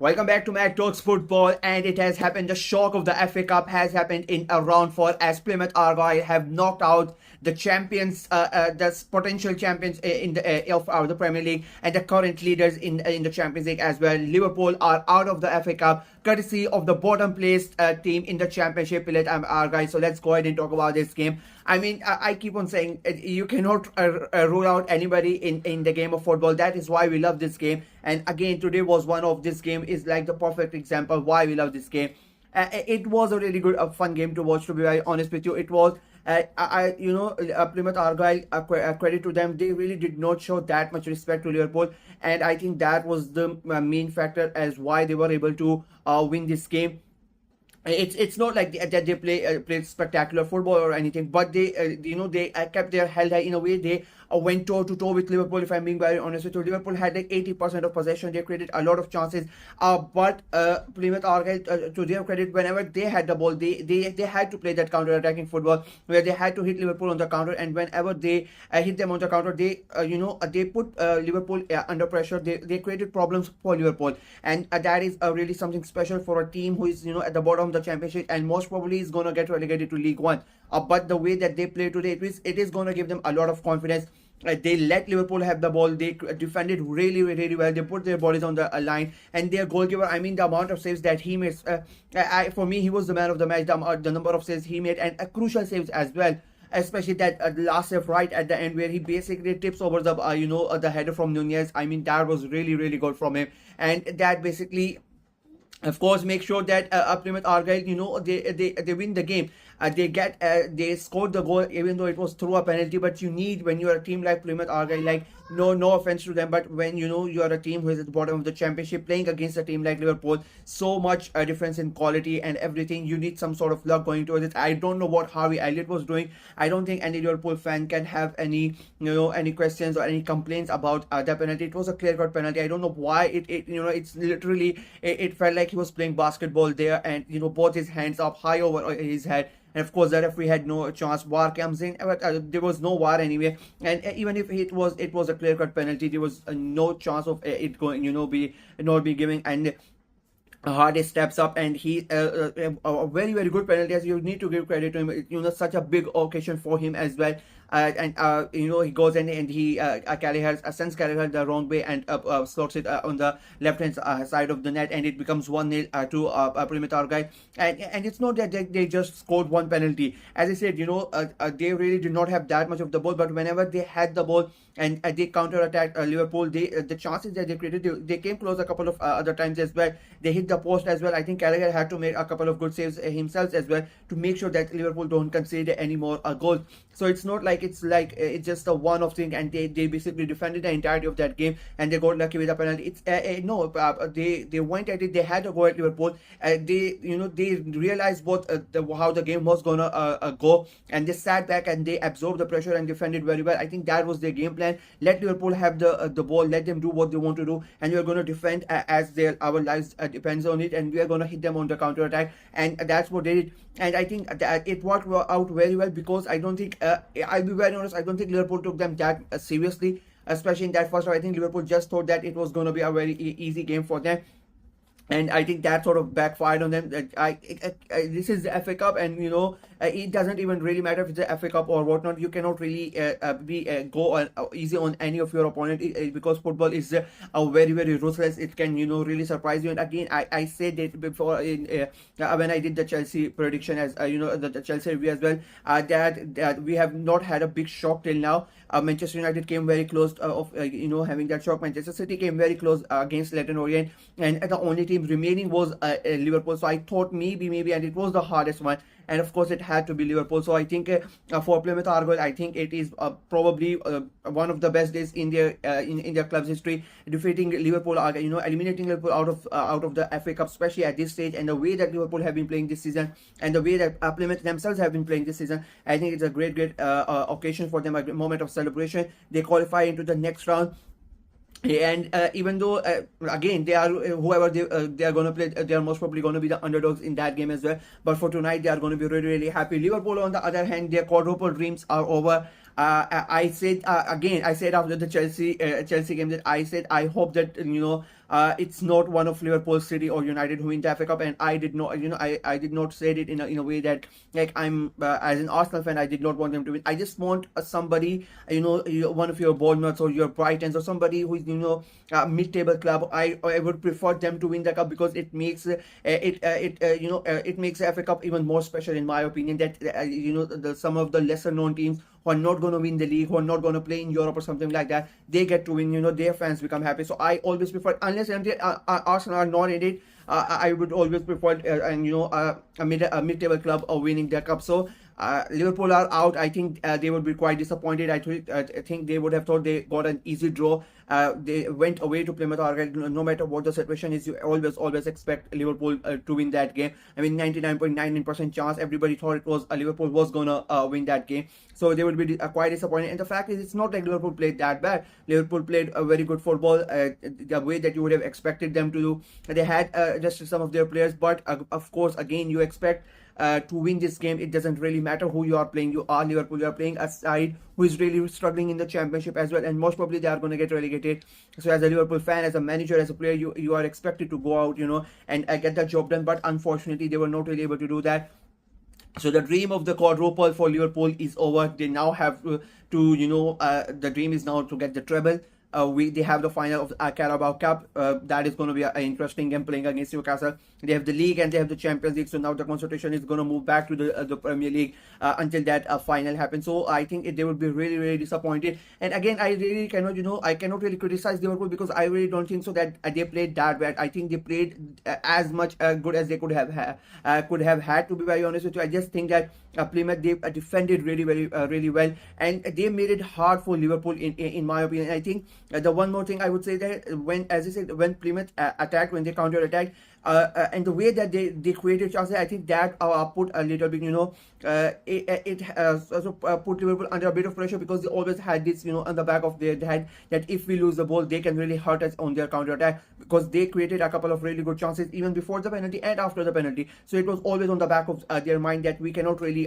Welcome back to Mac Talks Football, and it has happened. The shock of the FA Cup has happened in a round 4 as Plymouth Argyle have knocked out the champions, the potential champions in the Premier League, and the current leaders in the Champions League as well. Liverpool are out of the FA Cup, courtesy of the bottom placed team in the Championship, Plymouth Argyle. So let's go ahead and talk about this game. I mean, I keep on saying you cannot rule out anybody in the game of football. That is why we love this game. And again, today was one of this game is like the perfect example why we love this game. It was a really good, fun game to watch. To be very honest with you, it was. Plymouth Argyle, credit to them, they really did not show that much respect to Liverpool, and I think that was the main factor as why they were able to win this game. It's not like that they played spectacular football or anything, but they they kept their head high in a way. They went toe to toe with Liverpool. If I'm being very honest with you, Liverpool had like 80% of possession. They created a lot of chances, but Plymouth Argyle, to their credit, whenever they had the ball, they had to play that counter-attacking football where they had to hit Liverpool on the counter, and whenever they hit them on the counter, they put Liverpool under pressure. They created problems for Liverpool, and that is really something special for a team who is at the bottom of the championship and most probably is going to get relegated to League One. But the way that they play today, it is going to give them a lot of confidence. They let Liverpool have the ball. They defended really, really well. They put their bodies on the line, and their goalkeeper, I mean, the amount of saves that he made, for me, he was the man of the match. The number of saves he made, and crucial saves as well, especially that last save right at the end where he basically tips over the the header from Nunez. I mean, that was really, really good from him, and that basically, of course, make sure that Plymouth Argyle, they win the game. They scored the goal even though it was through a penalty. But you need, when you are a team like Plymouth Argyle, like no offense to them, but when you are a team who is at the bottom of the championship playing against a team like Liverpool, so much difference in quality and everything, you need some sort of luck going towards it. I don't know what Harvey Elliott was doing. I don't think any Liverpool fan can have any any questions or any complaints about the penalty. It was a clear-cut penalty. I don't know why it's literally it felt like he was playing basketball there, and both his hands up high over his head. And of course, the referee had no chance. VAR comes in, but there was no VAR anyway. And even if it was a clear-cut penalty, there was no chance of it going, be not be giving. And Hardy steps up, and he a very, very good penalty. As you need to give credit to him. Such a big occasion for him as well. He goes in and he sends Gallagher the wrong way and slots it on the left hand side of the net, and it becomes 1-0 to Plymouth Argyle. And it's not that they just scored one penalty. As I said, they really did not have that much of the ball, but whenever they had the ball and they counter-attacked Liverpool, the chances that they created, they came close a couple of other times as well. They hit the post as well. I think Gallagher had to make a couple of good saves himself as well to make sure that Liverpool don't concede any more goals. So it's not like it's just a one-off thing, and they basically defended the entirety of that game, and they got lucky with a penalty. It's they went at it. They had to go at Liverpool. They realized how the game was gonna go, and they sat back and they absorbed the pressure and defended very well. I think that was their game plan. Let Liverpool have the ball. Let them do what they want to do, and we are going to defend as our lives depends on it, and we are going to hit them on the counter attack, and that's what they did. And I think that it worked out very well, because I don't think I'll be very honest, I don't think Liverpool took them that seriously, especially in that first half. I think Liverpool just thought that it was going to be a very easy game for them. And I think that sort of backfired on them. This is the FA Cup, and it doesn't even really matter if it's the FA Cup or whatnot. You cannot really go on easy on any of your opponent, because football is very, very ruthless. It can really surprise you. And again, I said it before when I did the Chelsea prediction, as the Chelsea review as well, that we have not had a big shock till now. Manchester United came very close of having that shock. Manchester City came very close against Leyton Orient, and the only team remaining was Liverpool. So I thought maybe, and it was the hardest one. And of course, it had to be Liverpool. So I think for Plymouth Argyle, I think it is probably one of the best days in their club's history, defeating Liverpool, eliminating Liverpool out of the FA Cup, especially at this stage, and the way that Liverpool have been playing this season, and the way that Plymouth themselves have been playing this season. I think it's a great occasion for them, a moment of celebration. They qualify into the next round. And even though again they are whoever they are going to play, they are most probably going to be the underdogs in that game as well, but for tonight they are going to be really, really happy. Liverpool, on the other hand, their quadruple dreams are over. I said again, I said after the Chelsea game that I said I hope that it's not one of Liverpool, City, or United who win the FA Cup. And I did not, I did not say it in a way that like I'm as an Arsenal fan, I did not want them to win. I just want somebody, one of your Bournemouths or your Brightons or somebody who is mid-table club. I would prefer them to win the cup because it makes it makes the FA Cup even more special in my opinion. That some of the lesser known teams who are not going to win the league, who are not going to play in Europe or something like that, they get to win. Their fans become happy. So I always prefer, unless until Arsenal are not in it, I would always prefer a mid-table club winning the cup. So Liverpool are out. I think they would be quite disappointed. I think they would have thought they got an easy draw. They went away to Plymouth Argyle. No matter what the situation is, you always expect Liverpool to win that game. I mean, 99.99% chance. Everybody thought it was Liverpool was gonna win that game. So they would be quite disappointed. And the fact is, it's not like Liverpool played that bad. Liverpool played a very good football, the way that you would have expected them to do. They had just some of their players, but of course, again, you expect to win this game. It doesn't really matter who you are playing. You are Liverpool. You are playing a side who is really struggling in the championship as well, and most probably they are going to get relegated. So as a Liverpool fan, as a manager, as a player, you are expected to go out, and get the job done. But unfortunately, they were not really able to do that. So the dream of the quadruple for Liverpool is over. They now have the dream is now to get the treble. They have the final of the Carabao Cup. That is going to be an interesting game playing against Newcastle. They have the league and they have the Champions League. So now the concentration is going to move back to the Premier League until that final happens. So I think they would be really, really disappointed. And again, I really cannot, I cannot really criticize Liverpool because I really don't think so that they played that bad. I think they played as much good as they could have had. To be very honest with you, I just think that Plymouth, they defended really, really well, and they made it hard for Liverpool in my opinion. I think the one more thing I would say that when Plymouth attacked, when they counter attacked, and the way that they created chances, I think that put a little bit, it also put Liverpool under a bit of pressure because they always had this, on the back of their head that if we lose the ball, they can really hurt us on their counter attack, because they created a couple of really good chances even before the penalty and after the penalty. So it was always on the back of their mind that we cannot really,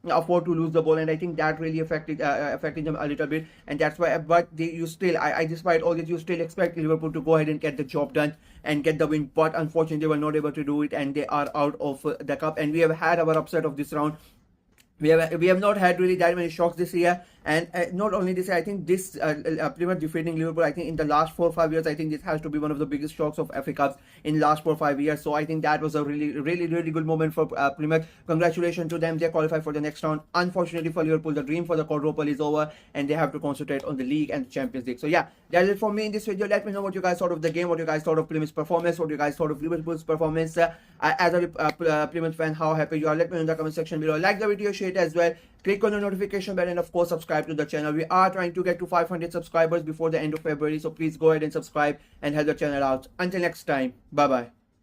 afford to lose the ball, and I think that really affected them a little bit, and that's why. But despite all this, you still expect Liverpool to go ahead and get the job done and get the win, but unfortunately they were not able to do it, and they are out of the cup. And we have had our upset of this round. We have not had really that many shocks this year, and not only this year, I think this Plymouth defeating Liverpool, I think in the last 4 or 5 years, I think this has to be one of the biggest shocks of FA Cups in last 4 or 5 years. So I think that was a really, really, really good moment for Plymouth. Congratulations to them. They qualify for the next round. Unfortunately for Liverpool, the dream for the quadruple is over, and they have to concentrate on the league and the Champions League. So yeah, that's it for me in this video. Let me know what you guys thought of the game, what you guys thought of Plymouth's performance, what you guys thought of Liverpool's performance. As a Plymouth fan, how happy you are, let me know in the comment section below. Like the video, share it as well. Click on the notification bell, and of course subscribe to the channel. We are trying to get to 500 subscribers before the end of February, so please go ahead and subscribe and help the channel out. Until next time, bye bye.